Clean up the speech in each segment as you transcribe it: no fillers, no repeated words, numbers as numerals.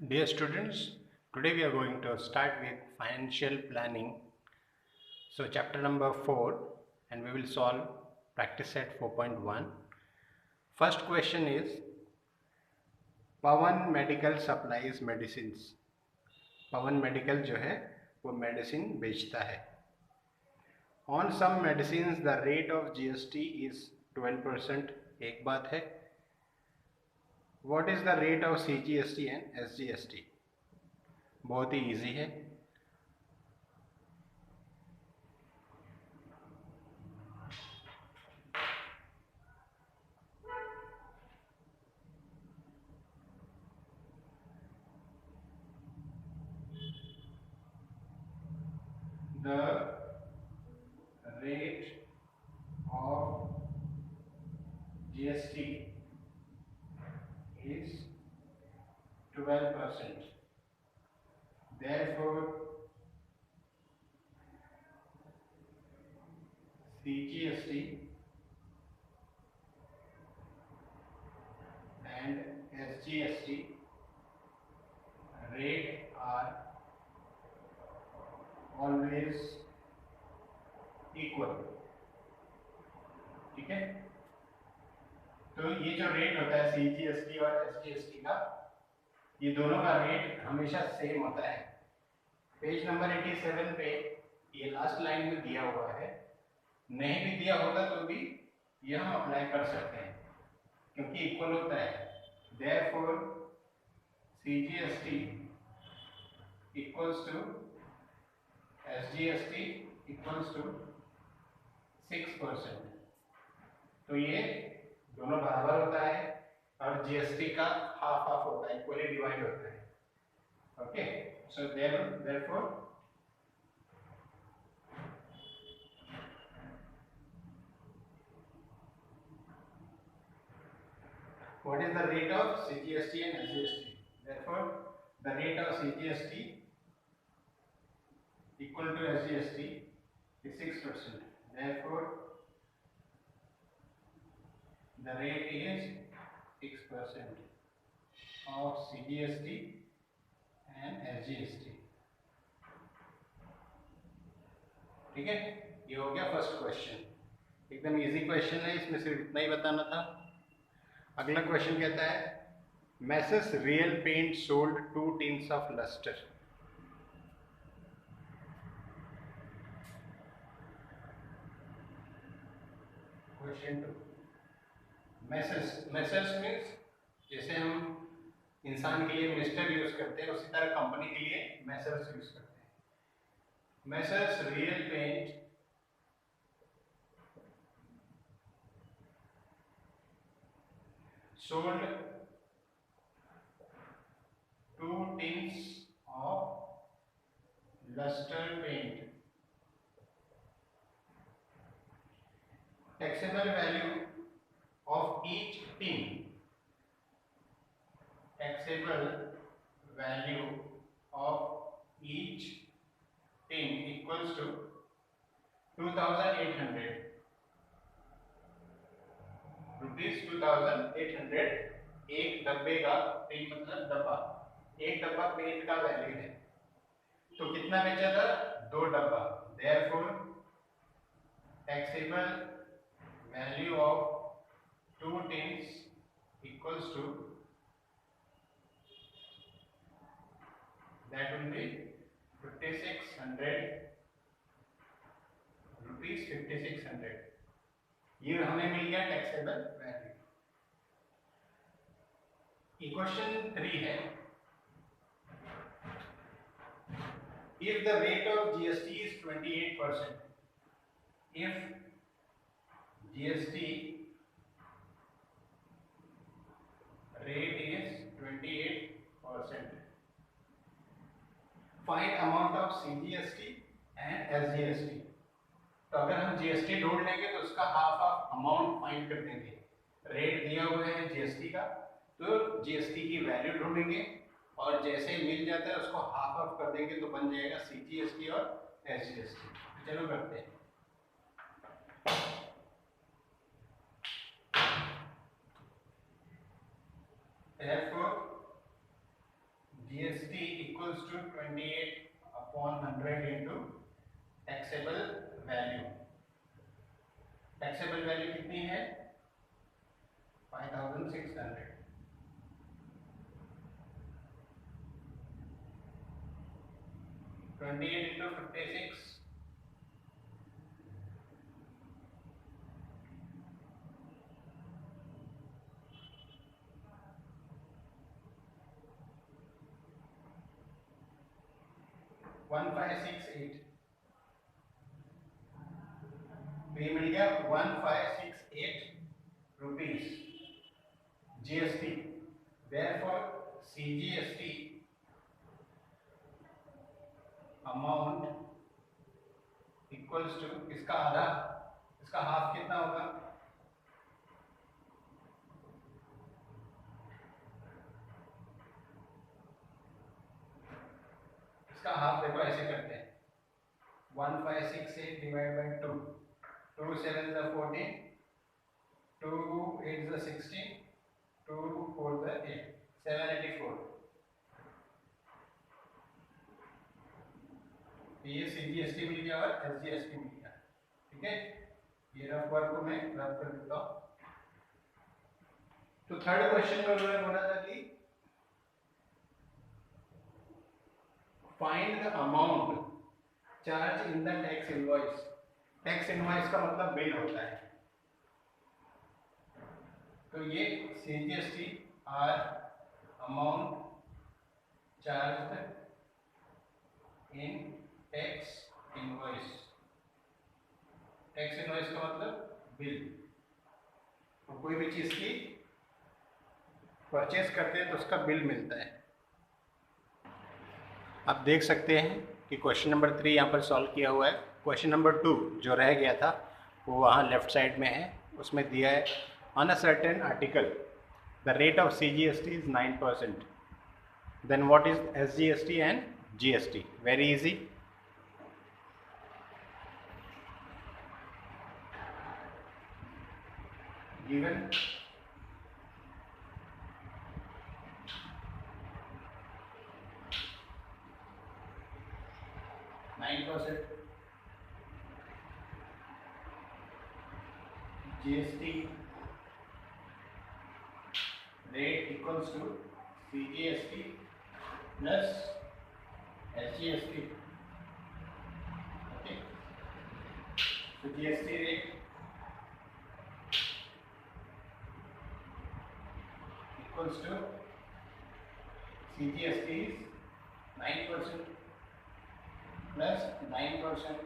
Dear students, today we are going to start with financial planning. So chapter number 4 and we will solve practice set 4.1. First question is Pawan Medical supplies medicines. Pawan Medical जो है वो medicine बेचता है. On some medicines the rate of GST is 12%. एक बात है. What is the rate of CGST and SGST? बहुत ही easy है. The rate of GST is 12%. Therefore, CGST and SGST rate are always equal. ठीक है. तो ये जो रेट होता है CGST और SGST का, ये दोनों का रेट हमेशा सेम होता है. पेज नंबर 87 पे ये लास्ट लाइन में दिया हुआ है. नहीं भी दिया होता तो भी ये हम अप्लाई कर सकते हैं क्योंकि इक्वल होता है. Therefore, CGST equals to SGST equals to 6%. तो ये दोनों बराबर होता है और GST का हाफ हाफ होता है, इक्वली डिवाइड होता है. Okay, so therefore what is the rate of CGST and SGST? Therefore, the rate of CGST equal to SGST is 6%. Therefore, the rate is 6% of CGST and SGST. ठीक है, ये हो गया first question. एकदम easy question है, इसमें सिर्फ इतना ही बताना था. अगला क्वेश्चन कहता है Messrs real paint sold 2 tins of lustre. Question 2. Messrs means जैसे हम इंसान के लिए मिस्टर यूज करते हैं उसी तरह कंपनी के लिए मैसेस यूज करते हैं. Messrs real paint sold 2 tins of luster paint. Taxable value of each tin. Taxable value of each tin equals to 2,800 rupees. 2,800. एक डब्बे का पेंट मतलब डब्बा, एक डब्बा पेंट का वैल्यू है तो कितना बेचा था? 2 डब्बा. Therefore, taxable value of 2 tins equals to that will be 5,600 rupees. 5,600 ये हमें मिल गया टैक्सेबल वैल्यू. इक्वेशन 3 है if the rate of GST is 28%, if GST rate is 28%, find amount of CGST and SGST. तो अगर हम GST ढूंढ लेंगे तो उसका हाफ ऑफ अमाउंट फाइंड कर देंगे. रेट दिया हुआ है GST का तो GST की वैल्यू ढूंढेंगे और जैसे ही मिल जाता है उसको हाफ ऑफ कर देंगे तो बन जाएगा CGST और SGST. चलो करते हैं. Therefore, equals to 28/100 into taxable value. taxable value कितनी है? 5600. 28 into 56. 1568. तो ये मिल गया 1568 rupees GST. Therefore CGST amount equals to इसका आधा, इसका हाफ कितना होगा? इसका हाफ देखो ऐसे करते हैं. 1568 divide by 2. 2 7 is 14, 2 8 is 16, 2 4 is 8, 784. ये CGST मिल गया और SGST मिल गया. ठीक है, ये रफ वर्क को मैं रफ कर देता हूँ. तो थर्ड क्वेश्चन में उन्होंने बोला था कि find the amount charge in the tax invoice. Tax invoice का मतलब बिल होता है. तो ये CGST are amount charge in tax invoice. Tax invoice का मतलब बिल. तो कोई भी चीज की परचेज करते हैं तो उसका बिल मिलता है. आप देख सकते हैं कि क्वेश्चन नंबर 3 यहाँ पर सॉल्व किया हुआ है. क्वेश्चन नंबर 2 जो रह गया था वो वहाँ लेफ्ट साइड में है. उसमें दिया है on a certain article the rate of CGST is 9%. Then what is SGST and GST? Very easy. given 9% GST rate equals to CGST plus SGST. Okay, so GST rate equals to CGST is 9% plus 9%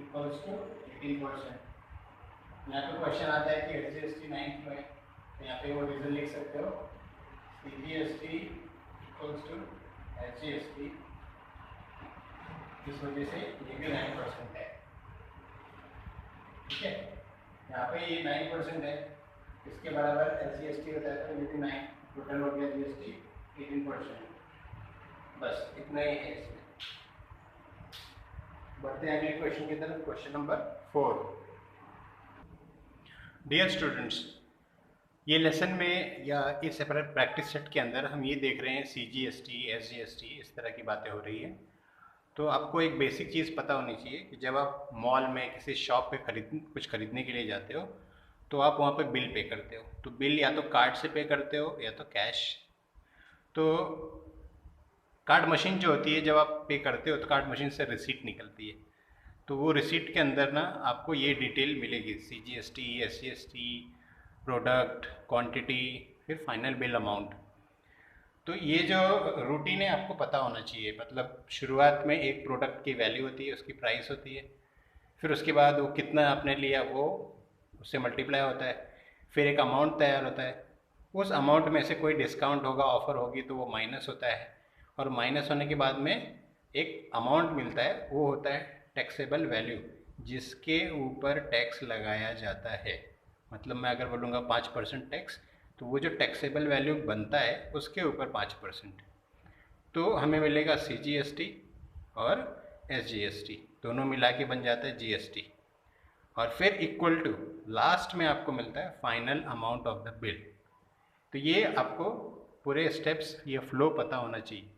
equals to 18%. यहाँ पे question आता है कि SGST 9 क्यों है, तो यहाँ पे वो रीजन लिख सकते हो. CGST equals to SGST, इस वजह से ये भी 9% है. ठीक है, यहाँ पे ये 9% है, इसके बराबर SGST होता है तो ये भी 9, टोटल हो गया GST 18%. बस इतना ही है इसमें. बढ़ते हैं अगले क्वेश्चन की तरफ. Question number 4. डियर स्टूडेंट्स, ये लेसन में या इस सेपरेट प्रैक्टिस सेट के अंदर हम ये देख रहे हैं CGST, SGST इस तरह की बातें हो रही है. तो आपको एक बेसिक चीज़ पता होनी चाहिए कि जब आप मॉल में किसी शॉप पे कुछ खरीदने के लिए जाते हो तो आप वहाँ पे बिल पे करते हो. तो बिल या तो कार्ड से पे करते हो या तो कैश. तो कार्ड मशीन जो होती है, जब आप पे करते हो तो कार्ड मशीन से रिसीट निकलती है. तो वो रिसीट के अंदर ना आपको ये डिटेल मिलेगी, CGST, SGST, प्रोडक्ट, क्वांटिटी, फिर फाइनल बिल अमाउंट. तो ये जो रूटीन है आपको पता होना चाहिए. मतलब शुरुआत में एक प्रोडक्ट की वैल्यू होती है, उसकी प्राइस होती है, फिर उसके बाद वो कितना आपने लिया वो उससे मल्टीप्लाई होता है, फिर एक अमाउंट तैयार होता है. उस अमाउंट में से कोई डिस्काउंट होगा, ऑफ़र होगी तो वो माइनस होता है, और माइनस होने के बाद में एक अमाउंट मिलता है, वो होता है टैक्सेबल वैल्यू, जिसके ऊपर टैक्स लगाया जाता है. मतलब मैं अगर बोलूँगा 5% टैक्स, तो वो जो टैक्सेबल वैल्यू बनता है उसके ऊपर 5%. तो हमें मिलेगा CGST और SGST, दोनों मिला के बन जाता है GST. और फिर इक्वल टू लास्ट में आपको मिलता है final amount of the bill. तो ये आपको पूरे स्टेप्स, ये फ्लो पता होना चाहिए.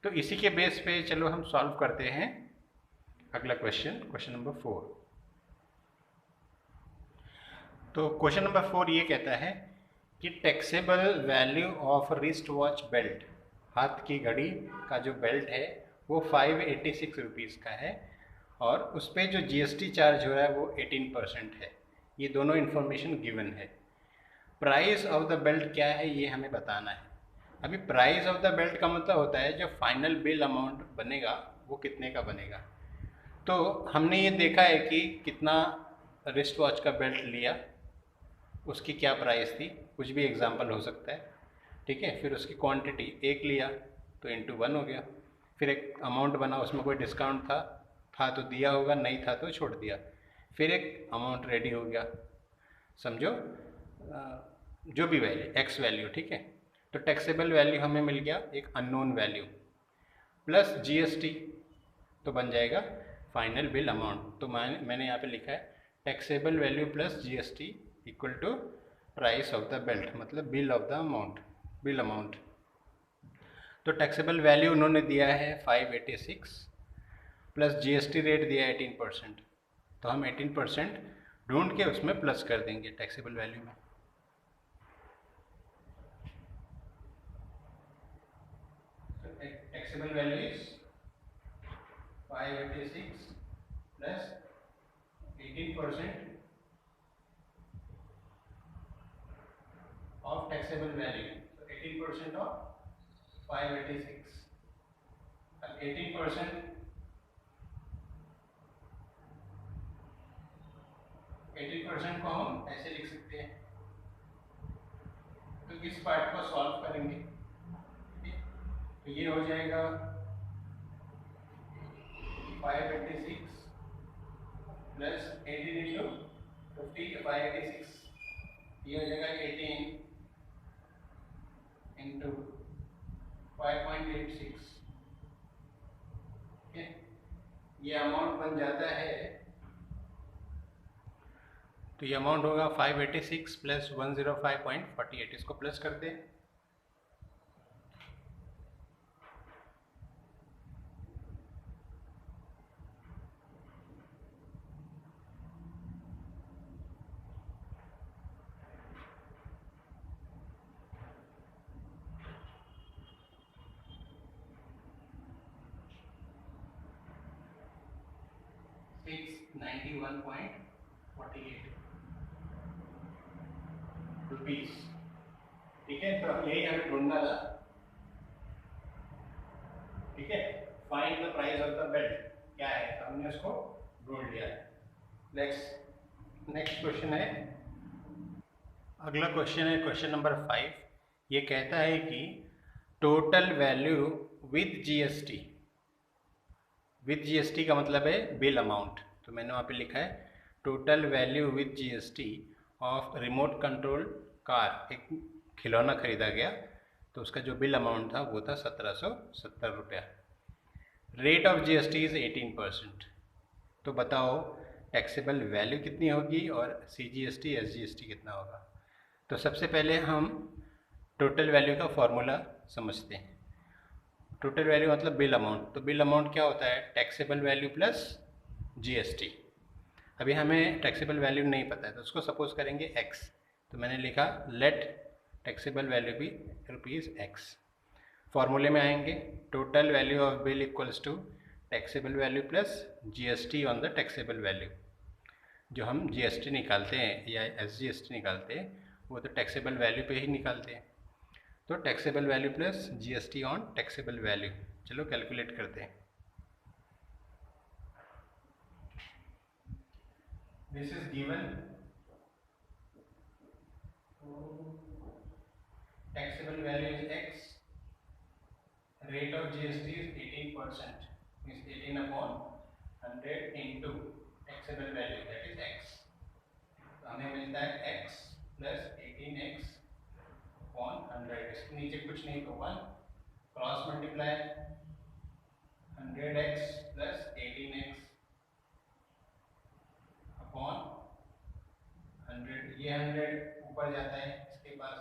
तो इसी के बेस पे चलो हम सॉल्व करते हैं अगला क्वेश्चन, क्वेश्चन नंबर 4। तो क्वेश्चन नंबर 4 ये कहता है कि taxable value of wrist watch belt, हाथ की घड़ी का जो बेल्ट है वो 586 रुपीज़ का है और उस पर जो जीएसटी चार्ज हो रहा है वो 18% है। ये दोनों इन्फॉर्मेशन गिवन है। प्राइस ऑफ द बेल्ट क्या है ये हमें बताना है। अभी प्राइस ऑफ द बेल्ट का मतलब होता है जो फाइनल बिल अमाउंट बनेगा वो कितने का बनेगा। तो हमने ये देखा है कि कितना रिस्ट वॉच का बेल्ट लिया, उसकी क्या प्राइस थी, कुछ भी एग्जांपल हो सकता है, ठीक है। फिर उसकी क्वांटिटी एक लिया तो इंटू 1 हो गया। फिर एक अमाउंट बना, उसमें कोई डिस्काउंट था तो दिया होगा, नहीं था तो छोड़ दिया। फिर एक अमाउंट रेडी हो गया, समझो जो भी वैल्यू एक्स वैल्यू, ठीक है। तो टैक्सेबल वैल्यू हमें मिल गया एक अननोन वैल्यू प्लस जीएसटी, तो बन जाएगा फाइनल बिल अमाउंट। तो मैंने यहाँ पे लिखा है taxable value plus GST equal to price of the belt, मतलब bill of the amount, bill amount. तो टैक्सेबल वैल्यू उन्होंने दिया है 586 प्लस जीएसटी रेट दिया है 18%। तो हम 18% ढूंढ के उसमें प्लस कर देंगे टैक्सेबल वैल्यू में। Taxable value is 586 plus 18% of taxable value. So 18% of 586. अब 18% को हम ऐसे लिख सकते हैं। तो इस पार्ट को सॉल्व करेंगे, तो ये हो जाएगा 586 प्लस 18 इंटू 50, 586, ये हो जाएगा 18 इंटू 5.86, ठीक है। ये अमाउंट बन जाता है, तो ये अमाउंट होगा 586 प्लस 105.48, इसको प्लस कर दें। ₹691.48, ठीक है। तो यही हमें ढूंढना था, ठीक है। Find the price of the belt क्या है, तो हमने उसको ढूंढ लिया। नेक्स्ट क्वेश्चन है, अगला क्वेश्चन है क्वेश्चन नंबर 5। ये कहता है कि total value with GST, with GST का मतलब है बिल अमाउंट। तो मैंने वहाँ पे लिखा है total value with GST of remote control car, एक खिलौना खरीदा गया, तो उसका जो बिल अमाउंट था वो था 1770 रुपया। Rate of GST is 18%। तो बताओ टैक्सेबल वैल्यू कितनी होगी और सीजीएसटी एसजीएसटी कितना होगा। तो सबसे पहले हम टोटल वैल्यू का फॉर्मूला समझते हैं। टोटल वैल्यू मतलब बिल अमाउंट, तो बिल अमाउंट क्या होता है, टैक्सेबल वैल्यू प्लस जीएसटी। अभी हमें टैक्सेबल वैल्यू नहीं पता है, तो उसको सपोज करेंगे x, तो मैंने लिखा लेट टैक्सेबल वैल्यू भी ₹x। फॉर्मूले में आएंगे, total value of bill equals to taxable value plus GST on the taxable value. जो हम जीएसटी निकालते हैं या एसजीएसटी निकालते हैं वो तो टैक्सेबल वैल्यू पे ही निकालते हैं। तो taxable value plus GST on taxable value, चलो कैलकुलेट करते हैं। This is given, taxable value is x, rate of GST is 18%, means 18 upon 100 into taxable value that is x। तो हमें मिलता है x प्लस 18x अपॉन 100, इसके नीचे कुछ नहीं तो 1, cross multiply 100x plus 18x upon 100, ये 100 ऊपर जाता है इसके पास,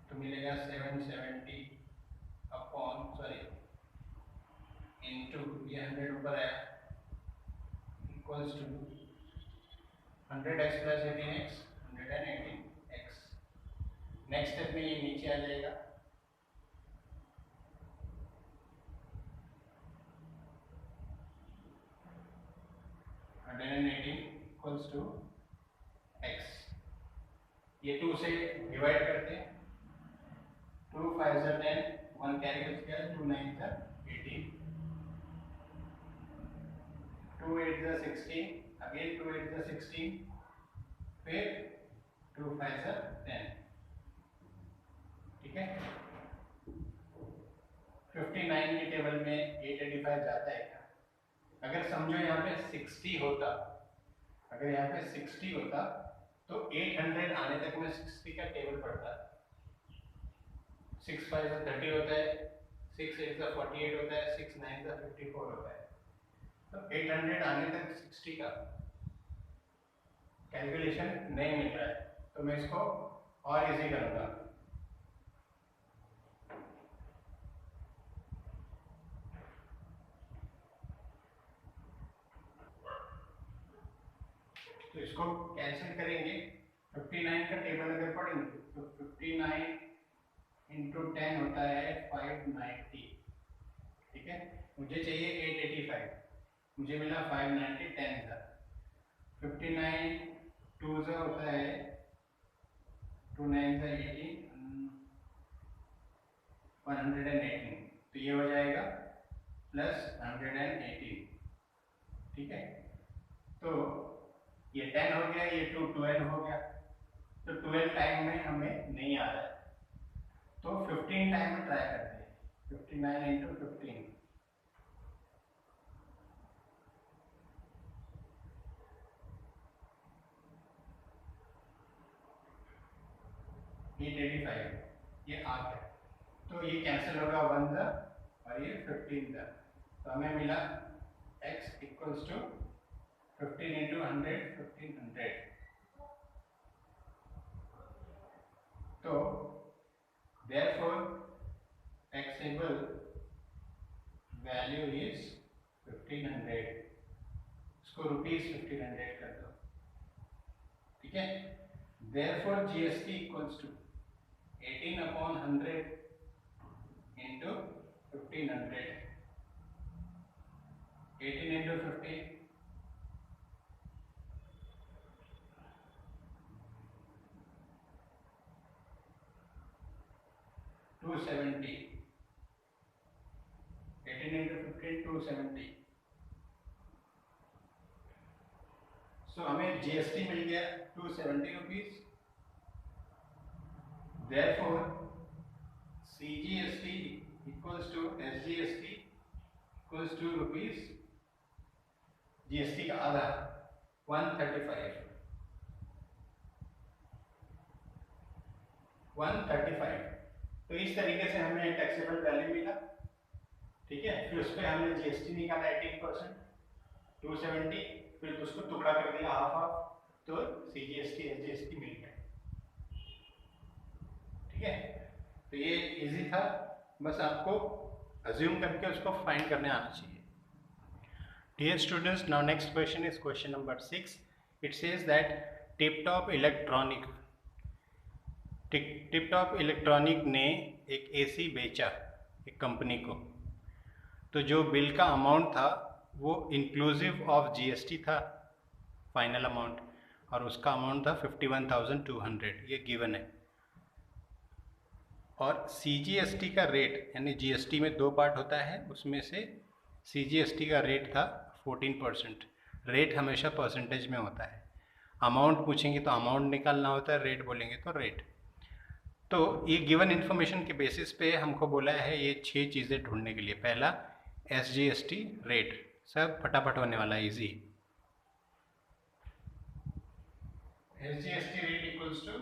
तो मिलेगा 770 अपॉन सॉरी इनटू ये 100 ऊपर है equals to 100x plus 18x 118x। Next step में ये नीचे आ जाएगा, इक्वल्स टू x। ये 2 से डिवाइड करते हैं, 2 5 जा 10, 1 कैरी बच गया, 2 9 जा 18, 2 8 जा 16, अगेन 2 8 जा 16, फिर 2 5 जा 10। ठीक है, 59 की टेबल में 885 जाता है क्या? अगर समझो यहाँ पे 60 होता, अगर यहाँ पे 60 होता तो 800 आने तक में 60 का टेबल पड़ता। 6 5 30 होता है, 6 8 48 होता है, 6 9 54 होता है। तो 800 आने तक 60 का कैलकुलेशन नहीं मिल रहा है, तो मैं इसको और इजी करूँगा। तो इसको कैंसिल करेंगे, 59 का टेबल अगर पढ़ेंगे तो 59 इंटू 10 होता है 590। ठीक है, मुझे चाहिए 885, मुझे मिला 590, 10 था। 59 2 से होता है 2 9 से 18, 118, तो ये हो जाएगा प्लस 118। ठीक है, तो ये 10 हो गया, ये 2 12 हो गया, तो 12 टाइम में हमें नहीं आ रहा है, तो 15 टाइम में ट्राई करते हैं। 59 इंटू 15, ये आ गया, तो ये कैंसिल होगा 1 द और ये 15 द, तो हमें मिला x इक्वल्स टू 15 इंटू 100 1500। तो therefore taxable value is 1500, इसको रुपीज 1500 कर दो। ठीक है, therefore GST equals to 18 upon 100 into 1500, 18 into 15 270, 18 into 15 270। सो हमें जीएसटी मिल गया 270 rupees. Therefore CGST equals to SGST equals to rupees, GST का आधा 135, 135। तो इस तरीके से हमें टैक्सेबल वैल्यू मिला। ठीक है, फिर उस पर हमने जीएसटी निकाला 18%, 270, फिर उसको टुकड़ा कर दिया हाफ हाफ, तो सीजीएसटी एसजीएसटी मिल गया। ठीक है, तो ये इजी था, बस आपको अज्यूम करके उसको फाइंड करने आना चाहिए। Dear students, now next question is question number 6। It says that tiptop electronic ने एक एसी बेचा एक कंपनी को, तो जो बिल का अमाउंट था वो इंक्लूसिव ऑफ जीएसटी था फाइनल अमाउंट, और उसका अमाउंट था 51,200, ये गिवन है। और सीजीएसटी का रेट, यानी जीएसटी में 2 पार्ट होता है, उसमें से सीजीएसटी का रेट था 14%। रेट हमेशा परसेंटेज में होता है, अमाउंट पूछेंगे तो अमाउंट निकालना होता है, रेट बोलेंगे तो रेट। तो ये गिवन इन्फॉर्मेशन के बेसिस पे हमको बोला है ये 6 चीज़ें ढूंढने के लिए। पहला एसजीएसटी रेट, सब फटाफट होने वाला है, easy. SGST rate equals to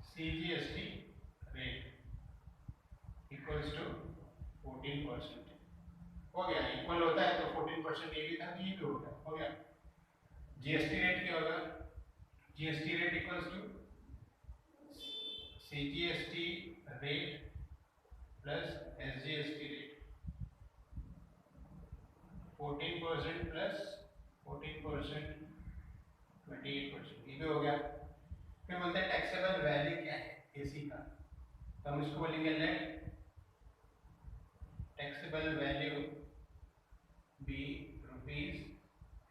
CGST rate equals to 14%। हो गया, इक्वल होता है तो 14% ये भी था, ये भी होगा, हो गया। जीएसटी रेट क्या होगा? GST rate equals to CGST rate plus SGST rate 14% plus 14% 28%, ये भी हो गया। फिर बोलते हैं टैक्सेबल वैल्यू क्या है एसी का, तो हम इसको बोलेंगे let taxable value be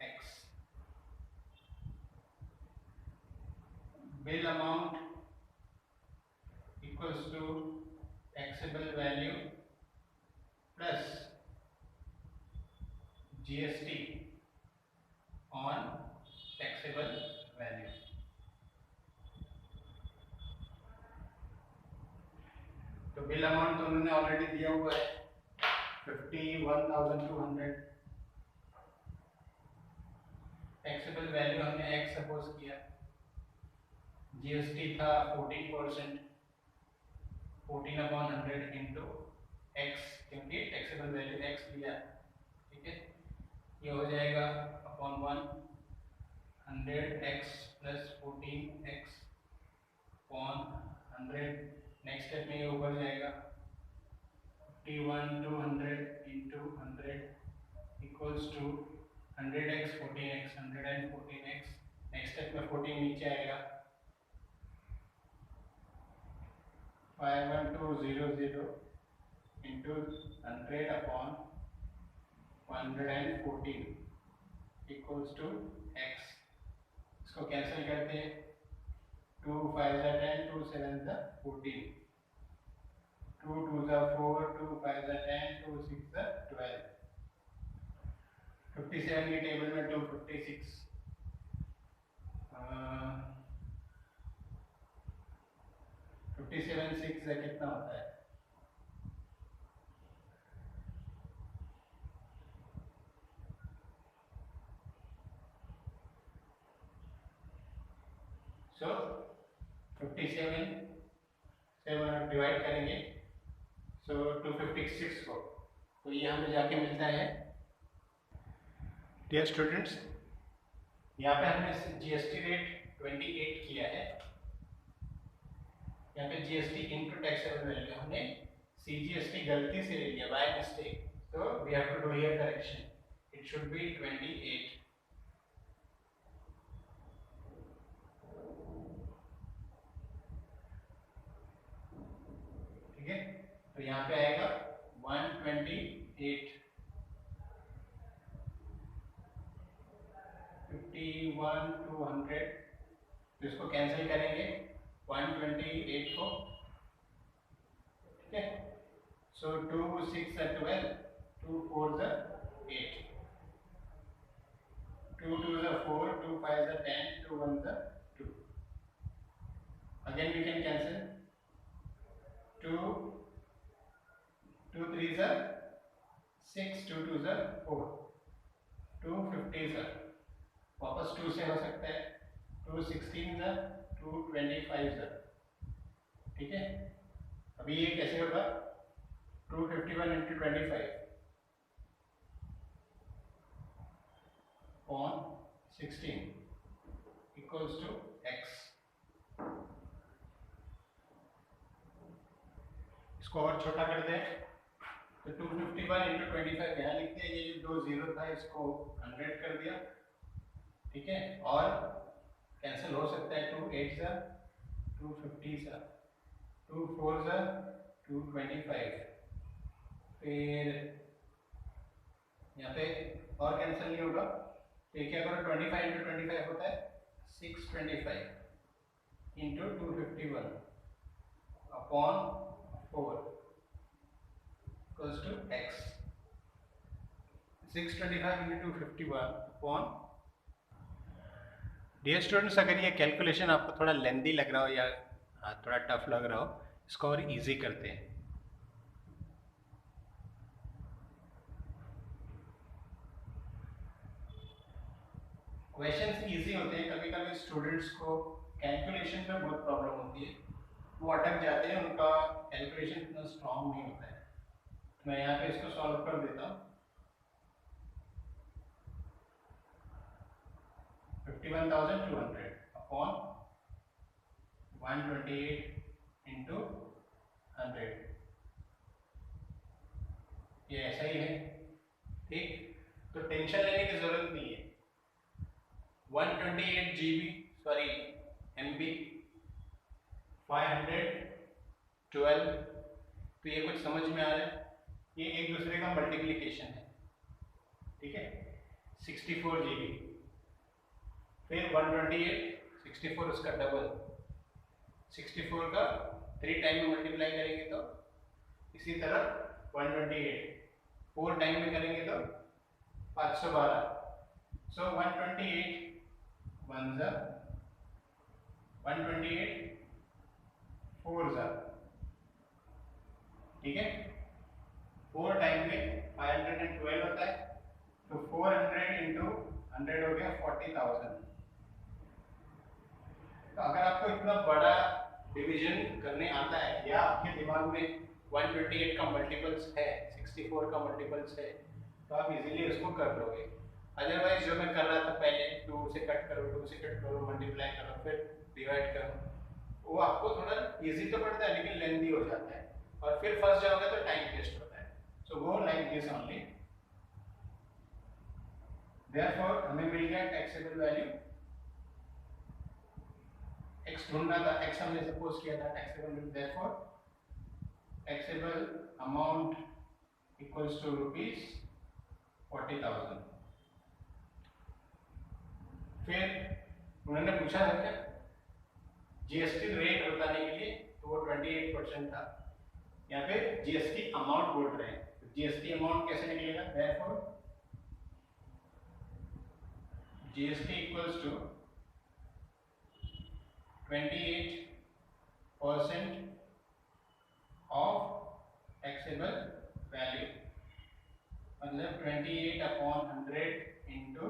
₹X, bill amount equals to taxable value plus GST on taxable value. तो बिल अमाउंट तो उन्होंने ऑलरेडी दिया हुआ है 51,200, टैक्सेबल वैल्यू हमने x सपोज किया, GST था 14%, 14/100 इंटू x, क्योंकि टैक्सेबल वैल्यू x दिया, ठीक है। ये हो जाएगा upon 100x plus 14x upon 100। Next step में ये ऊपर जाएगा 51,200 into 100 equals to 100x 14x 114x। Next step में 14 नीचे आएगा 51200 into 100 upon 114 equals to x। इसको कैंसिल करते हैं, 2 5 10, 2 7 14, 2 2 4, 2 5 10, 2 6 12। 57 की टेबल में 256, 57 6 से कितना होता है, सो 57 से डिवाइड करेंगे, सो 256 को, तो ये हमें जाके मिलता है। डियर स्टूडेंट्स, यहाँ पे हमने जीएसटी रेट 28 किया है, यहाँ पे जीएसटी इनटू टैक्सेबल वैल्यू हमने सीजीएसटी गलती से ले लिया बाय मिस्टेक, तो we have to do here correction, it should be 28। ठीक है, तो यहाँ पे आएगा 128, 51,200, तो इसको कैंसिल करेंगे 128 को, ठीक है। सो 2 6 12, 2 4 8, 2 2 4, 2 5 10, 2 1 2, again we can cancel, 2 2 3 6, 2 2 4, 2 50 वापस 2 से हो सकता है, 2 16 2 25, ठीक है। अभी ये कैसे होगा, 251 into 25 on 16 equals to x। इसको और छोटा कर दें, तो 251 इंटू 25 यहाँ लिखते हैं, ये जो 2 0 था इसको 100 कर दिया, ठीक है, और कैंसिल हो सकता है, 2 8 250, 2 4 225, फिर यहाँ पे और कैंसिल नहीं होगा, तो ये क्या करो, 25 इंटू 25 होता है 625 into 251 upon 4 equals to x। 625 into 251 upon. Dear students, अगर ये कैलकुलेशन आपको थोड़ा लेंदी लग रहा हो या थोड़ा टफ लग रहा हो, इसको और इजी करते हैं। क्वेश्चंस इजी होते हैं, कभी कभी स्टूडेंट्स को कैलकुलेशन में बहुत प्रॉब्लम होती है, वो अटक जाते हैं, उनका कैलकुलेशन इतना स्ट्रांग नहीं होता है। मैं यहाँ पे इसको सॉल्व कर देता हूँ। 51,200 अपॉन 128 इंटू 100, ये ऐसा ही है। ठीक, तो टेंशन लेने की जरूरत नहीं है। 128 GB सॉरी MB 512, तो ये कुछ समझ में आ रहा है? ये एक दूसरे का मल्टीप्लिकेशन है, ठीक है। 64 GB, फिर 128, 64 उसका डबल, 64 का 3 टाइम में मल्टीप्लाई करेंगे तो इसी तरह 128 4 टाइम में करेंगे तो 512। सो 128 1 जा 128 4 जा, ठीक है। 4 टाइम में 512 होता है, तो 400 इंटू 100 हो गया 40,000। तो अगर आपको इतना बड़ा डिवीजन करने आता है या आपके दिमाग में 128 का मल्टीपल्स है, 64 का मल्टीपल्स है, तो आप इजीली उसको कर लोगे। अदरवाइज जो मैं कर रहा था पहले, 2 से कट करो, 2 से कट करो, मल्टीप्लाई करो, फिर डिवाइड करो, वो आपको थोड़ा इजी तो पड़ता है लेकिन लेंथी हो जाता है, और फिर फंस जाओगे तो टाइम वेस्ट होता है। So go like this only. Therefore हमें मिल गया टैक्सेबल वैल्यू, x ढूंढना था, x हमने सपोज किया था taxable, therefore taxable amount equals to rupees 40,000। फिर उन्होंने पूछा था क्या जीएसटी रेट बताने के लिए, तो वो 28% था। यहाँ पे जीएसटी अमाउंट बोल रहे हैं, तो जीएसटी अमाउंट कैसे निकलेगा? Therefore GST equals to 28% of taxable value, मतलब 28/100 into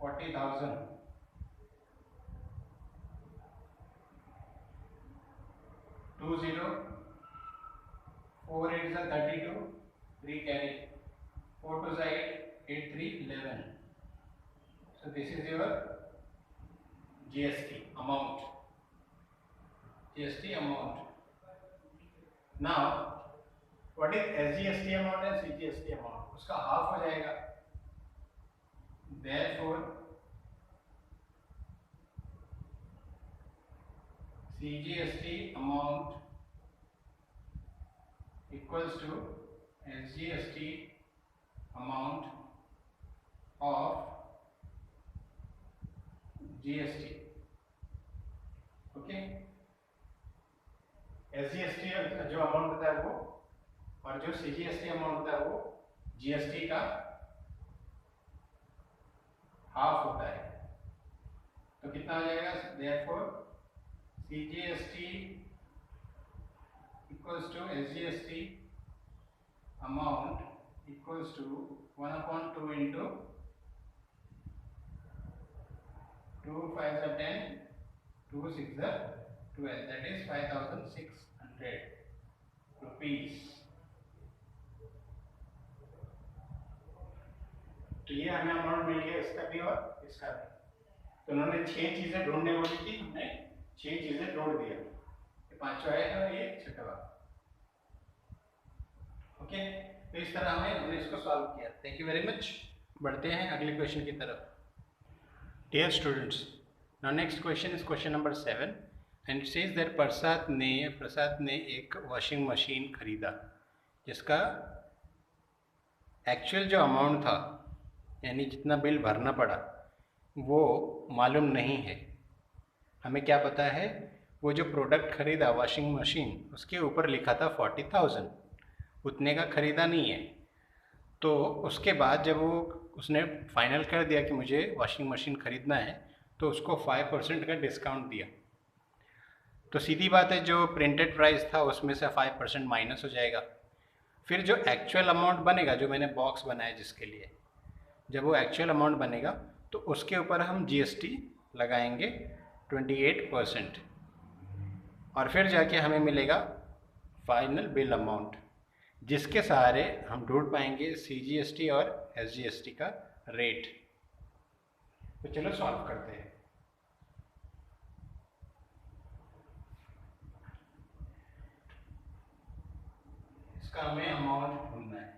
40,000। 20 4 8 32, 3 carry, 4 2 8, 8 3 11. So this is your GST amount. GST amount. Now what is SGST amount and CGST amount? उसका हाफ हो जाएगा, therefore CGST amount equals to SGST amount of GST. Okay, SGST जो amount होता है वो, और जो CGST amount होता है वो GST का हाफ होता है। तो कितना हो जाएगा? Therefore CGST equals to SGST amount equals to 1/2 into 2 5 are 10, 2 6 are 12, that is 5,600 rupees. तो ये हमें अमाउंट मिल गया, इसका भी और इसका भी। तो उन्होंने 6 चीजें ढूंढने बोली थी, हमने 6 चीजें ढूंढ दिया, ये पांचवा है और ये छठवा। ओके, तो इस तरह हमने इसको सॉल्व किया। Thank you very much. बढ़ते हैं अगले क्वेश्चन की तरफ। Dear students, now next question is question number 7 and it says that Prasad ने एक वॉशिंग मशीन खरीदा जिसका एक्चुअल जो अमाउंट था, यानी जितना बिल भरना पड़ा, वो मालूम नहीं है। हमें क्या पता है, वो जो प्रोडक्ट खरीदा वॉशिंग मशीन, उसके ऊपर लिखा था 40,000, उतने का खरीदा नहीं है। तो उसके बाद जब उसने फाइनल कर दिया कि मुझे वॉशिंग मशीन खरीदना है, तो उसको 5% का डिस्काउंट दिया। तो सीधी बात है, जो प्रिंटेड प्राइस था उसमें से 5% माइनस हो जाएगा। फिर जो एक्चुअल अमाउंट बनेगा, जो मैंने बॉक्स बनाया जिसके लिए, जब वो एक्चुअल अमाउंट बनेगा तो उसके ऊपर हम GST लगाएंगे 28%, और फिर जाके हमें मिलेगा फाइनल बिल अमाउंट, जिसके सहारे हम ढूंढ पाएंगे CGST और SGST का रेट। तो चलो सॉल्व करते हैं। इसका हमें अमाउंट ढूंढना है।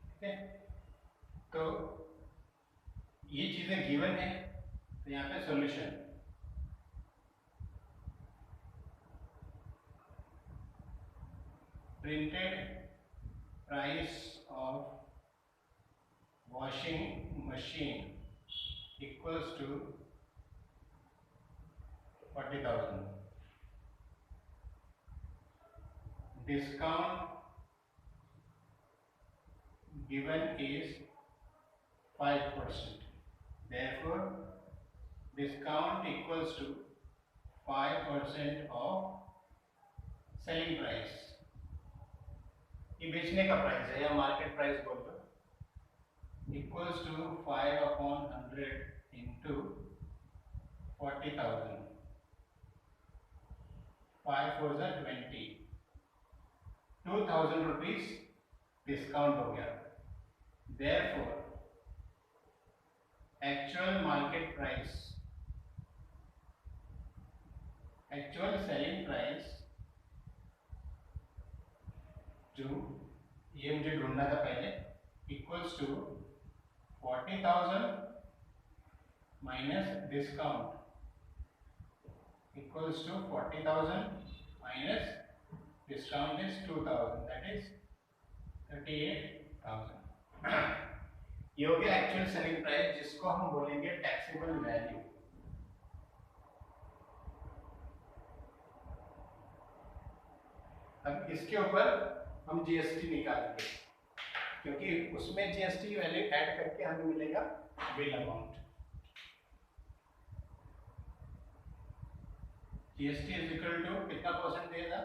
ठीक है, तो ये चीजें गिवन है, तो यहाँ पे solution printed price of washing machine equals to 40,000. Discount given is 5%. Therefore, discount equals to 5% of selling price. ये बेचने का प्राइस है या मार्केट प्राइस बोल दो, equals to 5/100 into 40,000. 5 4 are 20. 2,000 rupees discount हो गया. Therefore, actual market price, actual selling price, जो ये मुझे ढूंढना था पहले, equals to 40,000 minus discount equals to 40,000 minus discount is 2,000, that is 38,000. ये हो गया एक्चुअल सेलिंग प्राइस, जिसको हम बोलेंगे टैक्सेबल वैल्यू. अब इसके ऊपर हम जीएसटी निकालेंगे, क्योंकि उसमें जीएसटी वैल्यू ऐड करके हमें मिलेगा bill amount. GST is equal to कितना परसेंट देगा?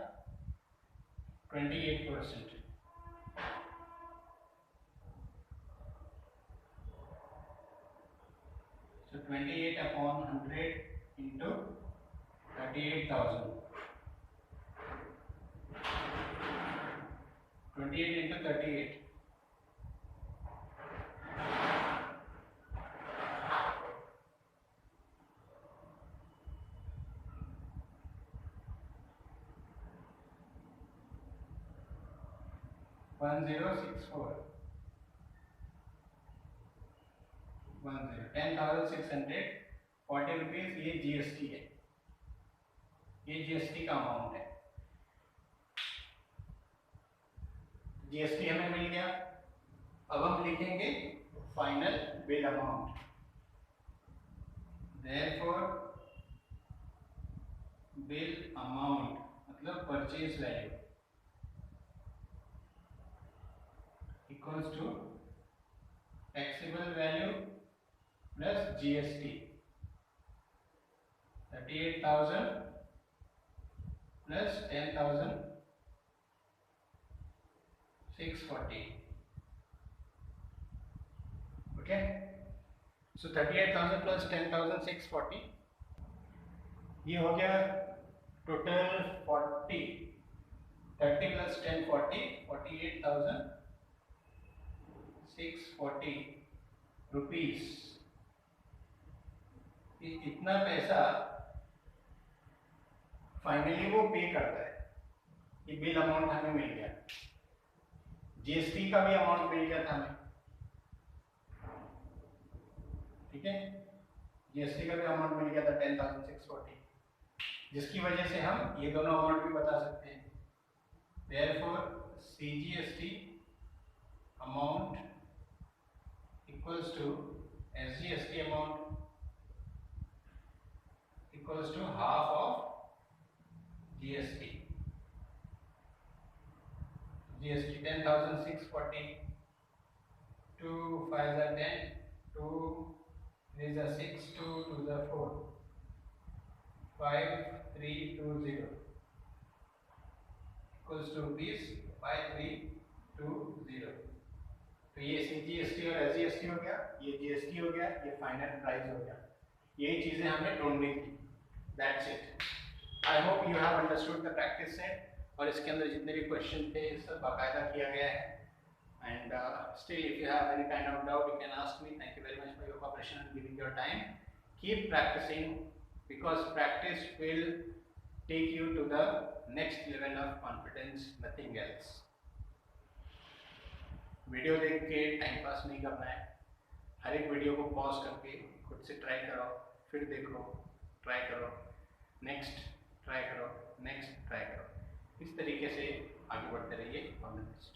28%. So 28/100 into 38,000. 28 into 38. 1064. 10,640 रुपीज ये जीएसटी है, ये जीएसटी का अमाउंट है. जीएसटी हमें मिल गया. अब हम लिखेंगे final bill amount. Therefore bill amount मतलब purchase value equals to taxable value plus GST. 38,000 plus 10,640. Okay, so 38,000 plus 10,640, ये हो गया टोटल 40. 30 plus 10 40, 48,640 rupees. इतना पैसा फाइनली वो पे करता है. ये बिल अमाउंट हमें मिल गया. जीएसटी का भी अमाउंट मिल गया था हमें. ठीक है, जीएसटी का भी अमाउंट मिल गया था 10,640, जिसकी वजह से हम ये दोनों अमाउंट भी बता सकते हैं. Therefore CGST amount equals to SGST amount equals to half of GST. GST 10,640. 2 5 are 10. 2 3 are 6. 2 2 are 4. 5320 equals to rupees 5320. तो ये सीजीएसटी और एसजीएसटी हो गया, ये जीएसटी हो गया, ये फाइनल प्राइस हो गया. यही चीजें हमें ढूंढनी थी. That's it. I hope you have understood the practice set, और इसके अंदर जितने भी क्वेश्चन थे सब बाकायदा किया गया है. And still if you have any kind of doubt you can ask me. Thank you very much for your cooperation and giving your time. Keep practicing because practice will take you to the next level of confidence, nothing else. Video देख के time pass नहीं करना है, हर एक video को pause करके खुद से ट्राई करो, फिर देखो, ट्राई करो, नेक्स्ट ट्राई करो, नेक्स्ट ट्राई करो, इस तरीके से आगे बढ़ते रहिए। All the best.